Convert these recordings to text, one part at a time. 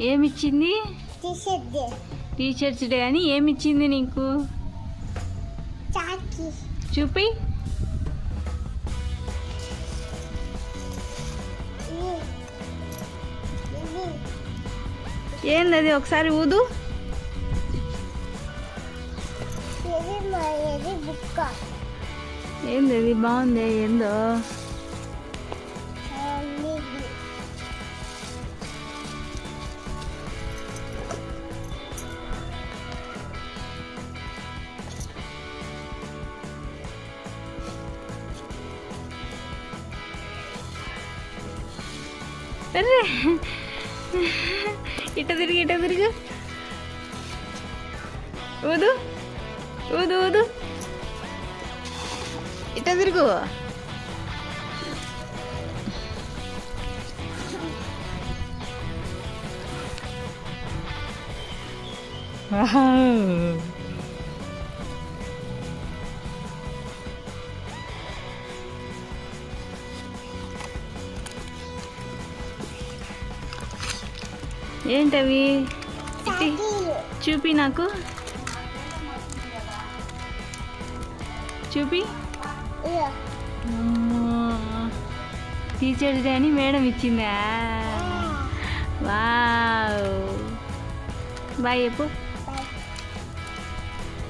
ఏమిచ్చింది? Teachers day అని ఏమిచ్చింది నీకు? చూపి. ఏందది? ఒకసారి ఊదు. ఏందది? బాగుంది. ఏందో అరే ఇట తిరిగి ఊదు ఊదు ఊదు ఇట తిరుగు. ఏంటవి? చూపి నాకు, చూపి. టీచర్స్ డే అని మేడం ఇచ్చిందా? వావ్. బాయ్ చెప్పు.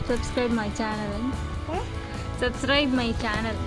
Subscribe my channel.